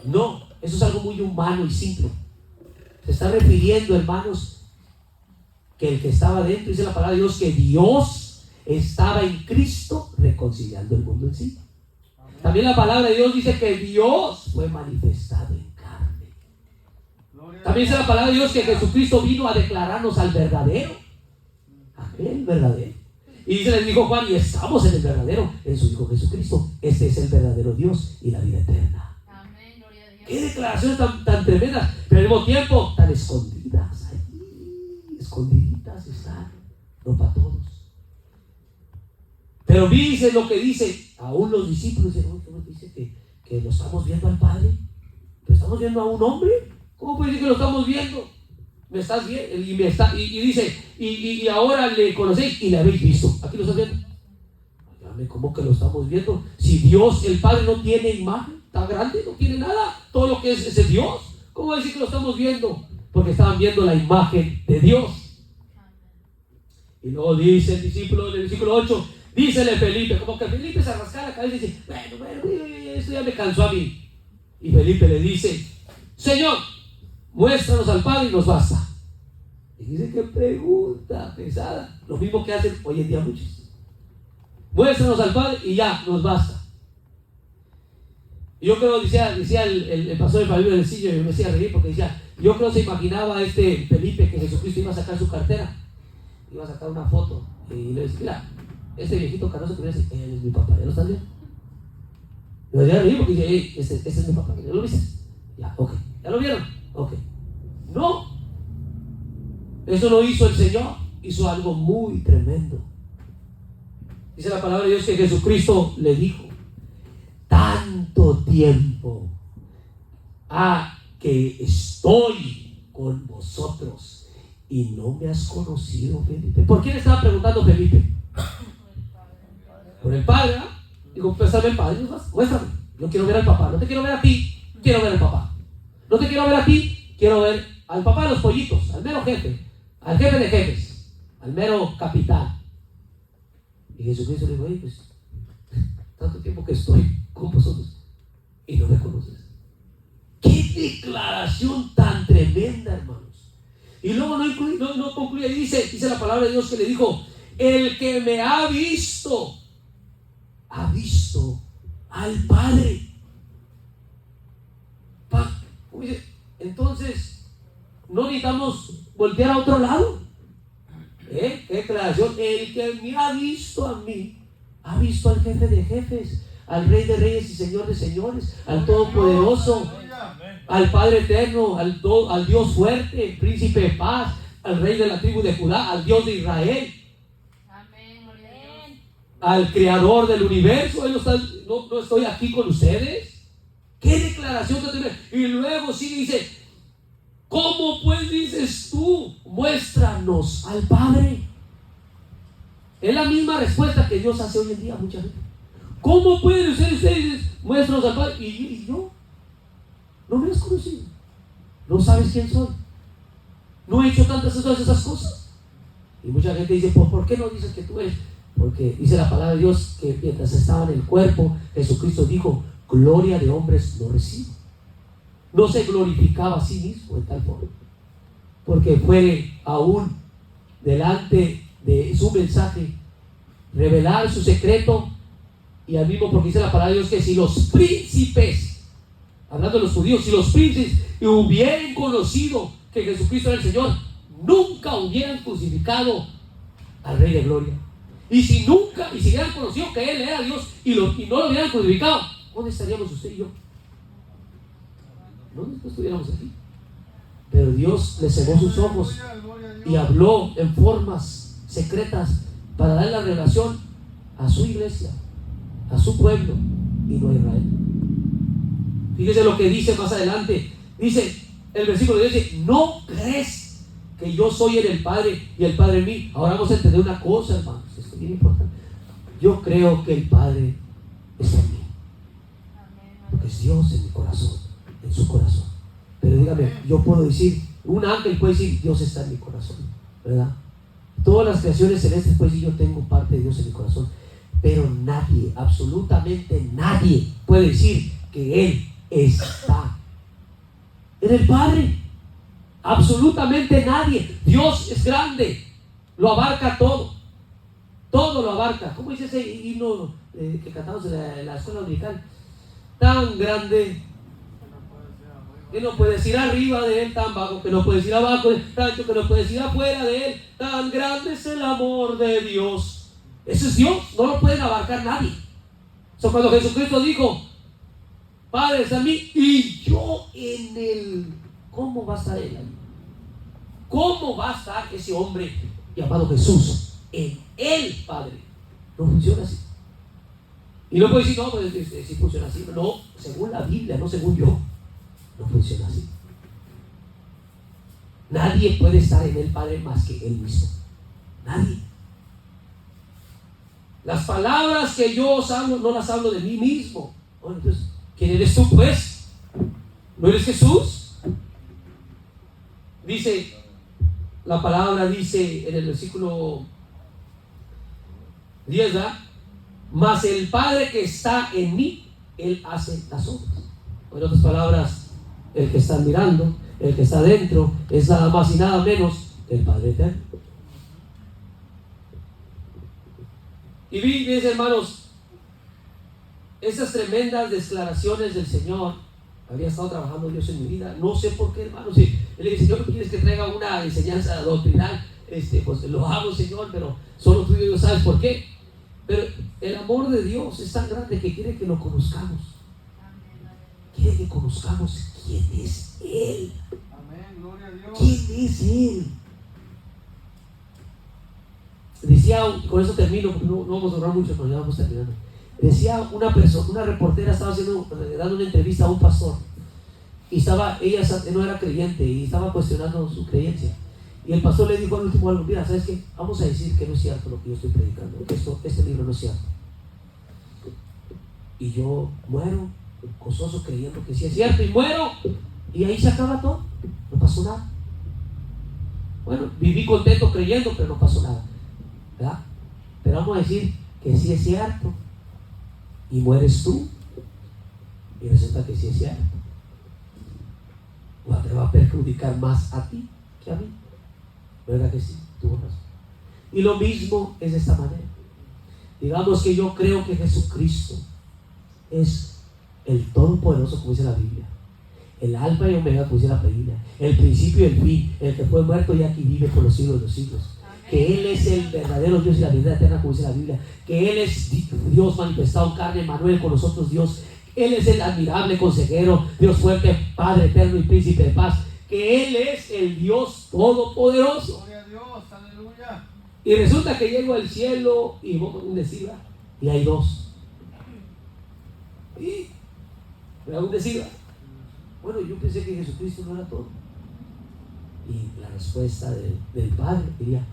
No, eso es algo muy humano y simple. Se está refiriendo, hermanos, que el que estaba dentro, dice la palabra de Dios, que Dios estaba en Cristo reconciliando el mundo en sí. También la palabra de Dios dice que Dios fue manifestado en carne. También dice la palabra de Dios que Jesucristo vino a declararnos al verdadero. Aquel verdadero. Y dice, les dijo Juan, y estamos en el verdadero, en su Hijo Jesucristo. Este es el verdadero Dios y la vida eterna. Amén, gloria a Dios. Qué declaraciones tan tremendas, pero al mismo tiempo tan escondidas. Ahí, escondiditas están, no para todos. Pero dice lo que dice, aún los discípulos dicen, ¿cómo dice que lo estamos viendo al Padre? ¿Lo estamos viendo a un hombre? ¿Cómo puede decir que lo estamos viendo? Me estás viendo, y dice, y ahora le conocéis y le habéis visto. Aquí lo estás viendo. ¿Cómo que lo estamos viendo? Si Dios, el Padre, no tiene imagen, está grande, no tiene nada, todo lo que es el Dios. ¿Cómo decir que lo estamos viendo? Porque estaban viendo la imagen de Dios. Y luego dice el discípulo, en el versículo 8, dícele Felipe, como que Felipe se rasca la cabeza y dice, bueno, esto ya me cansó a mí. Y Felipe le dice, Señor, muéstranos al Padre y nos basta. Y dice, qué pregunta pesada. Lo mismo que hacen hoy en día muchos. Muéstranos al Padre y ya, nos basta. Y yo creo, decía el pastor de Fabio del Sillo, y me hacía reír porque decía, yo creo se imaginaba a este Felipe que Jesucristo iba a sacar su cartera, iba a sacar una foto y le decía, mira, este viejito canoso que me dice, él es mi papá, ¿ya lo estás viendo? Me hacía reír porque dice, hey, este es mi papá, ¿ya lo viste? Ya, ok, ¿ya lo vieron? Ok. No, eso lo hizo el Señor, hizo algo muy tremendo. Dice la palabra de Dios que Jesucristo le dijo, tanto tiempo que estoy con vosotros y no me has conocido, Felipe. ¿Por quién estaba preguntando Felipe? Por el Padre, ¿verdad? Digo, préstame el Padre, muéstrame. Yo quiero ver al papá, no te quiero ver a ti, quiero ver al papá. No te quiero ver a ti, quiero ver al papá de los pollitos, al mero jefe, al jefe de jefes, al mero capitán. Y Jesucristo le dijo, hey, pues, tanto tiempo que estoy con vosotros y no me conoces. ¡Qué declaración tan tremenda, hermanos! Y luego no concluye, dice la palabra de Dios que le dijo, el que me ha visto al Padre. Entonces, no necesitamos voltear a otro lado. ¿Qué declaración? El que me ha visto a mí, ha visto al jefe de jefes, al Rey de reyes y Señor de señores, al Todopoderoso, al Padre eterno, al Dios fuerte, Príncipe de paz, al Rey de la tribu de Judá, al Dios de Israel, al Creador del universo. No estoy aquí con ustedes. ¿Qué declaración que tiene? Y luego sigue y dice, ¿cómo pues dices tú? Muéstranos al Padre. Es la misma respuesta que Dios hace hoy en día a mucha gente. ¿Cómo pueden ustedes muéstranos al Padre? Y yo, no me has conocido, no sabes quién soy, no he hecho todas esas cosas. Y mucha gente dice, ¿por qué no dices que tú eres? Porque dice la palabra de Dios que mientras estaba en el cuerpo, Jesucristo dijo, gloria de hombres no recibo. No se glorificaba a sí mismo en tal forma, porque fue aún delante de su mensaje revelar su secreto. Y al mismo, porque dice la palabra de Dios que si los príncipes, hablando de los judíos, si los príncipes hubieran conocido que Jesucristo era el Señor, nunca hubieran crucificado al Rey de Gloria. Y si hubieran conocido que Él era Dios y no lo hubieran crucificado, ¿dónde estaríamos usted y yo? No estuviéramos aquí. Pero Dios le cegó sus ojos y habló en formas secretas para dar la revelación a su iglesia, a su pueblo y no a Israel. Fíjese lo que dice más adelante. Dice el versículo 10, dice, ¿no crees que yo soy en el Padre y el Padre en mí? Ahora vamos a entender una cosa, hermanos, esto es bien importante. Yo creo que el Padre está en mí, porque es Dios en mi corazón, en su corazón. Pero dígame, yo puedo decir, un ángel puede decir, Dios está en mi corazón, ¿verdad? Todas las creaciones celestes pueden decir, yo tengo parte de Dios en mi corazón. Pero nadie, absolutamente nadie puede decir que Él está en el Padre. Absolutamente nadie. Dios es grande, lo abarca todo. Todo lo abarca. ¿Cómo dice ese himno que cantamos en la escuela dominical? Tan grande que no puedes ir arriba de Él, tan bajo que no puedes ir abajo, tan ancho que no puedes ir afuera de Él. Tan grande es el amor de Dios. Ese es Dios, no lo pueden abarcar nadie. So, cuando Jesucristo dijo, Padre está en mí y yo en Él, ¿cómo va a estar Él ahí? ¿Cómo va a estar ese hombre llamado Jesús en Él, Padre? No funciona así. Y no puede decir, no, pues sí funciona así. No, según la Biblia, no según yo, no funciona así. Nadie puede estar en el Padre más que Él mismo. Nadie. Las palabras que yo os hablo, no las hablo de mí mismo. Bueno, entonces, ¿quién eres tú, pues? ¿No eres Jesús? Dice, la palabra dice en el versículo 10, ¿verdad? Mas el Padre que está en mí, Él hace las obras. En otras palabras, el que está mirando, el que está dentro, es nada más y nada menos que el Padre eterno. Y fíjense, hermanos, esas tremendas declaraciones del Señor, había estado trabajando Dios en mi vida, no sé por qué, hermano. Si le dije, Señor, ¿quieres que traiga una enseñanza doctrinal? Pues lo hago, Señor, pero solo tú y Dios sabes por qué. Pero el amor de Dios es tan grande que quiere que lo conozcamos. Quiere que conozcamos quién es Él. Amén, gloria a Dios. ¿Quién es Él? Decía, con eso termino, porque no vamos a durar mucho, pero ya vamos terminando. Decía una persona, una reportera estaba dando una entrevista a un pastor, y ella no era creyente y estaba cuestionando su creencia. Y el pastor le dijo al último algo: mira, ¿sabes qué? Vamos a decir que no es cierto lo que yo estoy predicando, que este libro no es cierto. Y yo muero gozoso creyendo que sí es cierto, y muero, y ahí se acaba todo, no pasó nada. Bueno, viví contento creyendo, pero no pasó nada, ¿verdad? Pero vamos a decir que sí es cierto, y mueres tú, y resulta que sí es cierto. O te va a perjudicar más a ti que a mí, ¿verdad que sí? Tuvo razón. Y lo mismo es de esta manera. Digamos que yo creo que Jesucristo es el Todopoderoso, como dice la Biblia, el Alfa y Omega, como dice la Biblia, el principio y el fin, el que fue muerto y aquí vive por los siglos de los siglos. Que Él es el verdadero Dios y la vida eterna, como dice la Biblia, que Él es Dios manifestado en carne, Emmanuel, con nosotros Dios. Él es el admirable consejero, Dios fuerte, Padre eterno y príncipe de paz, que Él es el Dios todopoderoso. Gloria a Dios, aleluya. Y resulta que llego al cielo y voy con un decir, y hay dos. ¿Y me da un decir? Bueno, yo pensé que Jesucristo no era todo. Y la respuesta del Padre diría: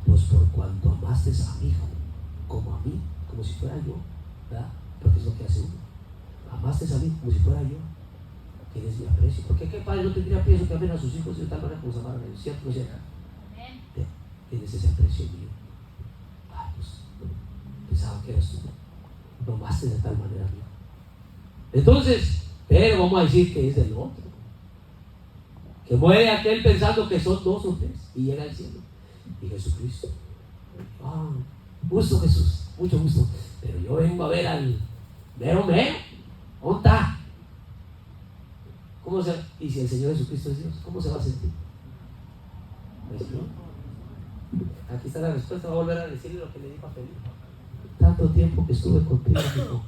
pues por cuanto amaste a mi hijo como a mí, como si fuera yo, ¿verdad? Porque es lo que hace uno. Amaste a mí como si fuera yo, tienes mi aprecio. Porque qué padre no tendría aprecio que amen a sus hijos de tal manera como se amaran a ellos, ¿cierto? ¿No es cierto? Tienes ese aprecio mío. Pues pensaba que eras tú, no amaste de tal manera mío. Entonces, pero vamos a decir que es del otro, que muere aquel pensando que son dos o tres y llega al cielo. Y Jesucristo, gusto Jesús, mucho gusto, pero yo vengo a ver al mero mero. ¿Dónde está? Y si el Señor Jesucristo es Dios, ¿cómo se va a sentir? Pues no. Aquí está la respuesta. Va a volver a decirle lo que le dijo a Felipe. Tanto tiempo que estuve contigo, hijo.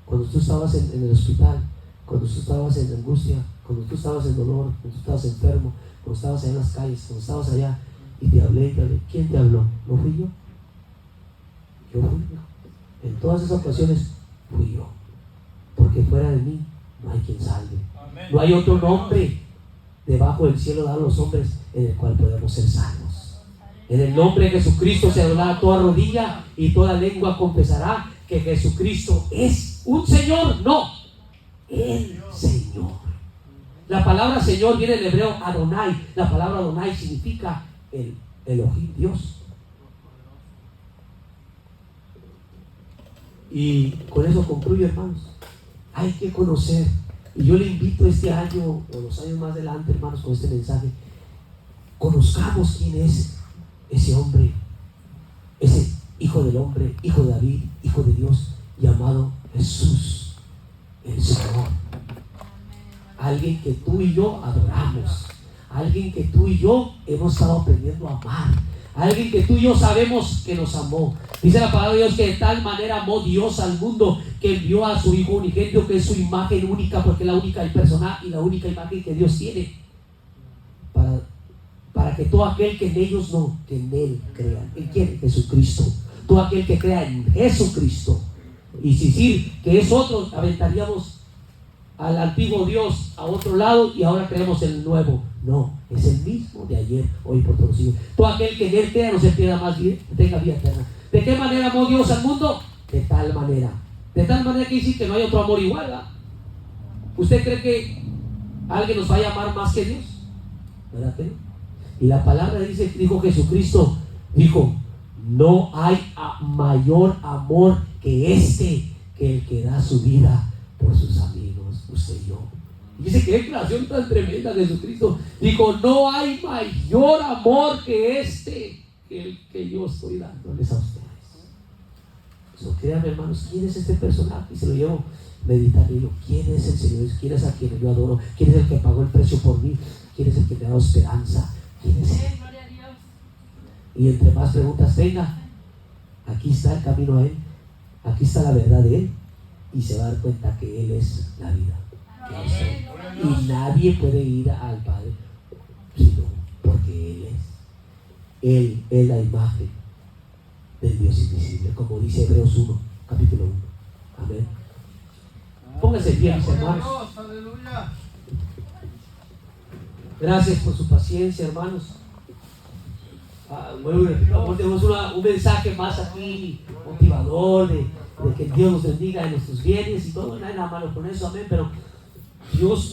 Cuando tú estabas en el hospital, cuando tú estabas en angustia, cuando tú estabas en dolor, cuando tú estabas enfermo, cuando estabas allá en las calles, cuando estabas allá, y te hablé. ¿Quién te habló? ¿No fui yo? Yo fui, hijo. En todas esas ocasiones fui yo. Porque fuera de mí no hay quien salve. Amén. No hay otro nombre debajo del cielo dado a los hombres en el cual podemos ser salvos. En el nombre de Jesucristo se doblará toda rodilla y toda lengua confesará que Jesucristo es un Señor. No, el Señor. La palabra Señor viene del hebreo Adonai. La palabra Adonai significa el Elohim, Dios. Y con eso concluyo, hermanos. Hay que conocer, y yo le invito este año o los años más adelante, hermanos, con este mensaje: conozcamos quién es ese hombre, ese hijo del hombre, hijo de David, hijo de Dios, llamado Jesús, el Señor. Alguien que tú y yo adoramos, alguien que tú y yo hemos estado aprendiendo a amar, alguien que tú y yo sabemos que nos amó. Dice la palabra de Dios que de tal manera amó Dios al mundo que envió a su Hijo unigénito, que es su imagen única, porque es la única persona y la única imagen que Dios tiene, para que todo aquel que en ellos no, que en Él crea. ¿En quién? Jesucristo. Todo aquel que crea en Jesucristo. Y si decir que es otro, aventaríamos al antiguo Dios a otro lado y ahora creemos en el nuevo. No, es el mismo de ayer, hoy, por todos los siglos. Todo aquel que en Él crea no se pierda más bien, tenga vida eterna. ¿De qué manera amó Dios al mundo? De tal manera. De tal manera que dice que no hay otro amor igual, ¿verdad? ¿Usted cree que alguien nos va a amar más que Dios? ¿Verdad que no? Y la palabra dijo Jesucristo, dijo: no hay mayor amor que que el que da su vida por sus amigos, usted y yo. Y dice: qué declaración tan tremenda. Jesucristo dijo: no hay mayor amor que que el que yo estoy dándoles a ustedes. So, créanme, hermanos, ¿quién es este personaje? Y se lo llevo meditar y digo, ¿quién es el Señor? ¿Quién es a quien yo adoro? ¿Quién es el que pagó el precio por mí? ¿Quién es el que me ha dado esperanza? ¿Quién es Él? Y entre más preguntas tenga, aquí está el camino a Él, aquí está la verdad de Él, y se va a dar cuenta que Él es la vida, que es Él. Y nadie puede ir al Padre sino porque Él es. Él es la imagen del Dios invisible, como dice Hebreos 1, capítulo 1. Amén. Pónganse bien, mis Gloria a hermanos. Dios, aleluya. Gracias por su paciencia, hermanos. Bueno, tenemos un mensaje más aquí, motivador, de que Dios nos bendiga en nuestros bienes y todo. No hay nada malo con eso, amén. Pero Dios